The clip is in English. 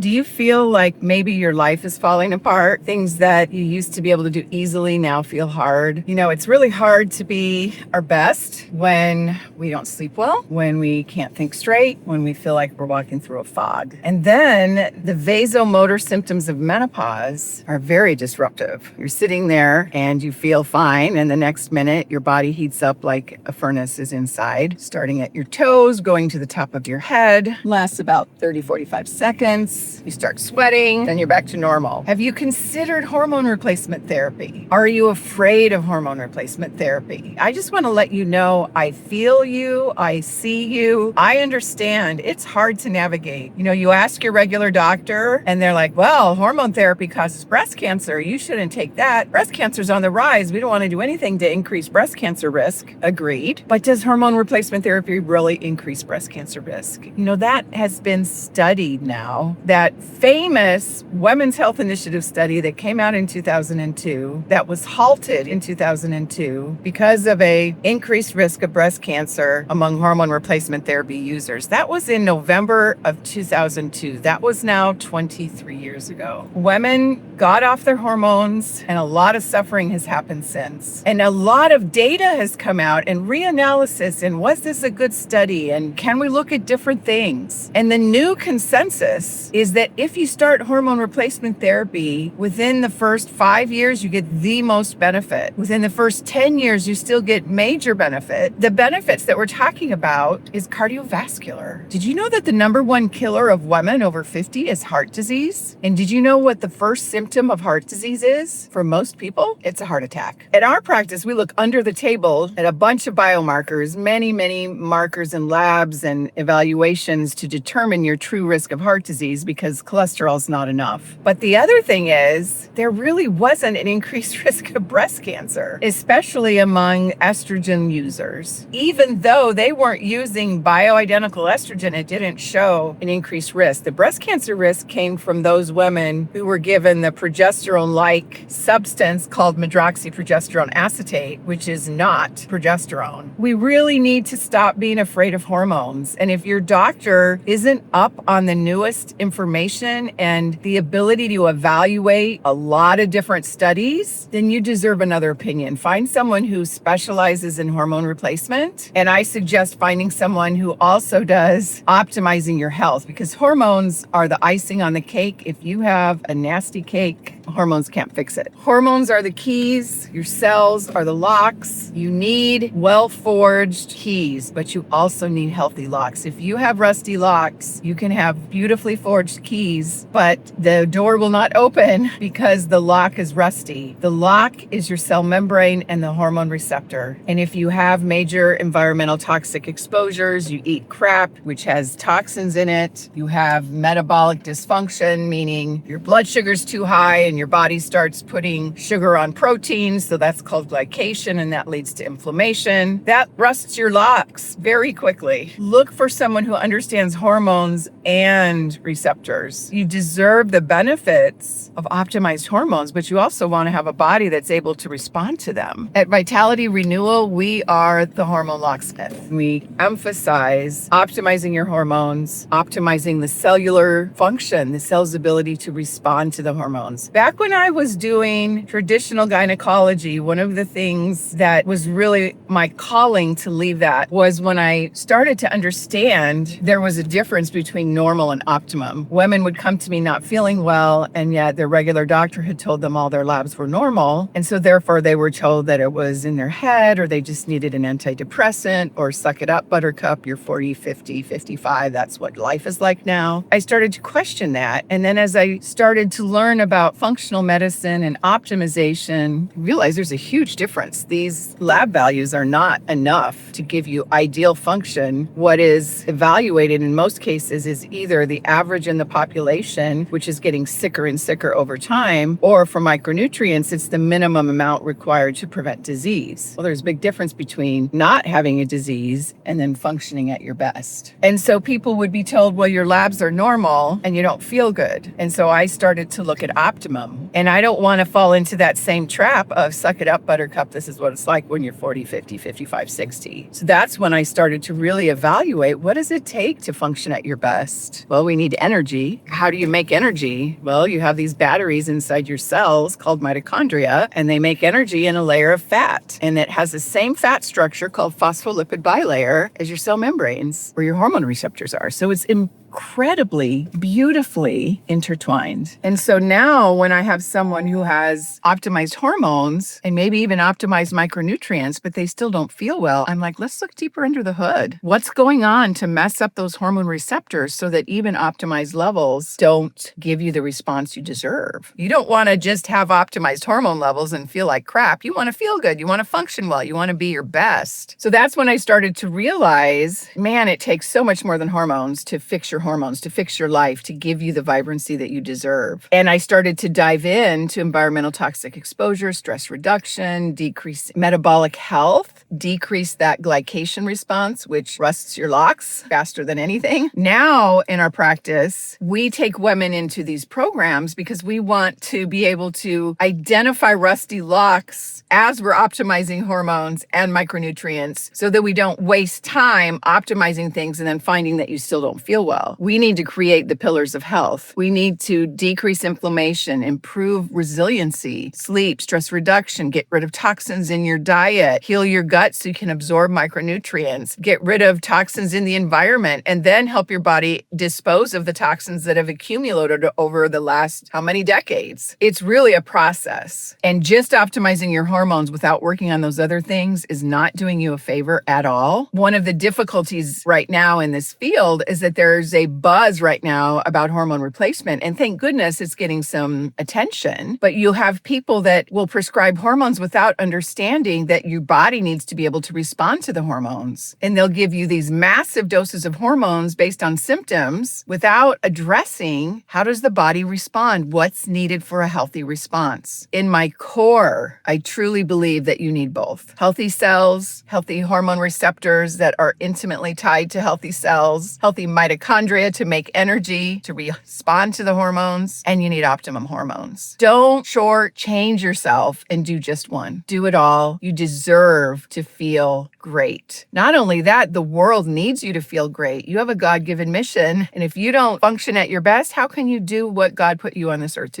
Do you feel like maybe your life is falling apart? Things that you used to be able to do easily now feel hard. You know, it's really hard to be our best when we don't sleep well, when we can't think straight, when we feel like we're walking through a fog. And then the vasomotor symptoms of menopause are very disruptive. You're sitting there and you feel fine, and the next minute your body heats up like a furnace is inside, starting at your toes, going to the top of your head, lasts about 30-45 seconds. You start sweating, then you're back to normal. Have you considered hormone replacement therapy? Are you afraid of hormone replacement therapy? I just want to let you know I feel you, I see you, I understand. It's hard to navigate. You know, you ask your regular doctor and they're like, well, hormone therapy causes breast cancer. You shouldn't take that. Breast cancer's on the rise. We don't want to do anything to increase breast cancer risk. Agreed. But does hormone replacement therapy really increase breast cancer risk? You know, that has been studied now. That famous Women's Health Initiative study that came out in 2002 that was halted in 2002 because of a increased risk of breast cancer among hormone replacement therapy users. That was in November of 2002. That was now 23 years ago. Women got off their hormones and a lot of suffering has happened since. And a lot of data has come out and reanalysis and was this a good study and can we look at different things? And the new consensus is that if you start hormone replacement therapy within the first 5 years, you get the most benefit. Within the first 10 years, you still get major benefit. The benefits that we're talking about is cardiovascular. Did you know that the number one killer of women over 50 is heart disease? And did you know what the first symptom of heart disease is for most people? It's a heart attack. At our practice, we look under the table at a bunch of biomarkers, many markers and labs and evaluations to determine your true risk of heart disease because cholesterol is not enough. But the other thing is, there really wasn't an increased risk of breast cancer, especially among estrogen users. Even though they weren't using bioidentical estrogen, it didn't show an increased risk. The breast cancer risk came from those women who were given the progesterone-like substance called medroxyprogesterone acetate, which is not progesterone. We really need to stop being afraid of hormones. And if your doctor isn't up on the newest information and the ability to evaluate a lot of different studies, then you deserve another opinion. Find someone who specializes in hormone replacement. And I suggest finding someone who also does optimizing your health, because hormones are the icing on the cake. If you have a nasty cake, hormones can't fix it. Hormones are the keys. Your cells are the locks. You need well-forged keys, but you also need healthy locks. If you have rusty locks, you can have beautifully forged keys, but the door will not open because the lock is rusty. The lock is your cell membrane and the hormone receptor. And if you have major environmental toxic exposures, you eat crap, which has toxins in it, you have metabolic dysfunction, meaning your blood sugar's too high and your body starts putting sugar on proteins, so that's called glycation, and that leads to inflammation. That rusts your locks very quickly. Look for someone who understands hormones and receptors. You deserve the benefits of optimized hormones, but you also want to have a body that's able to respond to them. At Vitality Renewal, we are the hormone locksmith. We emphasize optimizing your hormones, optimizing the cellular function, the cell's ability to respond to the hormones. Back when I was doing traditional gynecology, one of the things that was really my calling to leave that was when I started to understand there was a difference between normal and optimum. Women would come to me not feeling well, and yet their regular doctor had told them all their labs were normal. And so therefore they were told that it was in their head, or they just needed an antidepressant, or suck it up, buttercup, you're 40, 50, 55. That's what life is like now. I started to question that. And then as I started to learn about functional medicine and optimization, I realized there's a huge difference. These lab values are not enough to give you ideal function. What is evaluated in most cases is either the average in the population, which is getting sicker and sicker over time, or for micronutrients, it's the minimum amount required to prevent disease. Well, there's a big difference between not having a disease and then functioning at your best. And so people would be told, well, your labs are normal and you don't feel good. And so I started to look at optimum optimum. And I don't want to fall into that same trap of suck it up, buttercup. This is what it's like when you're 40, 50, 55, 60. So that's when I started to really evaluate, what does it take to function at your best? Well, we need energy. How do you make energy? Well, you have these batteries inside your cells called mitochondria, and they make energy in a layer of fat. And it has the same fat structure called phospholipid bilayer as your cell membranes, where your hormone receptors are. So it's incredibly, beautifully intertwined. And so now when I have someone who has optimized hormones and maybe even optimized micronutrients, but they still don't feel well, I'm like, let's look deeper under the hood. What's going on to mess up those hormone receptors so that even optimized levels don't give you the response you deserve? You don't want to just have optimized hormone levels and feel like crap. You want to feel good. You want to function well. You want to be your best. So that's when I started to realize, man, it takes so much more than hormones to fix your hormones, to fix your life, to give you the vibrancy that you deserve. And I started to dive into environmental toxic exposure, stress reduction, decrease metabolic health, decrease that glycation response, which rusts your locks faster than anything. Now in our practice, we take women into these programs because we want to be able to identify rusty locks as we're optimizing hormones and micronutrients so that we don't waste time optimizing things and then finding that you still don't feel well. We need to create the pillars of health. We need to decrease inflammation, improve resiliency, sleep, stress reduction, get rid of toxins in your diet, heal your gut so you can absorb micronutrients, get rid of toxins in the environment, and then help your body dispose of the toxins that have accumulated over the last how many decades. It's really a process. And just optimizing your hormones without working on those other things is not doing you a favor at all. One of the difficulties right now in this field is that there's a buzz right now about hormone replacement, and thank goodness it's getting some attention, but you'll have people that will prescribe hormones without understanding that your body needs to be able to respond to the hormones. And they'll give you these massive doses of hormones based on symptoms without addressing how does the body respond, what's needed for a healthy response. In my core, I truly believe that you need both. Healthy cells, healthy hormone receptors that are intimately tied to healthy cells, healthy mitochondria to make energy, to respond to the hormones, and you need optimum hormones. Don't shortchange yourself and do just one. Do it all. You deserve to feel great. Not only that, the world needs you to feel great. You have a God-given mission, and if you don't function at your best, how can you do what God put you on this earth to do?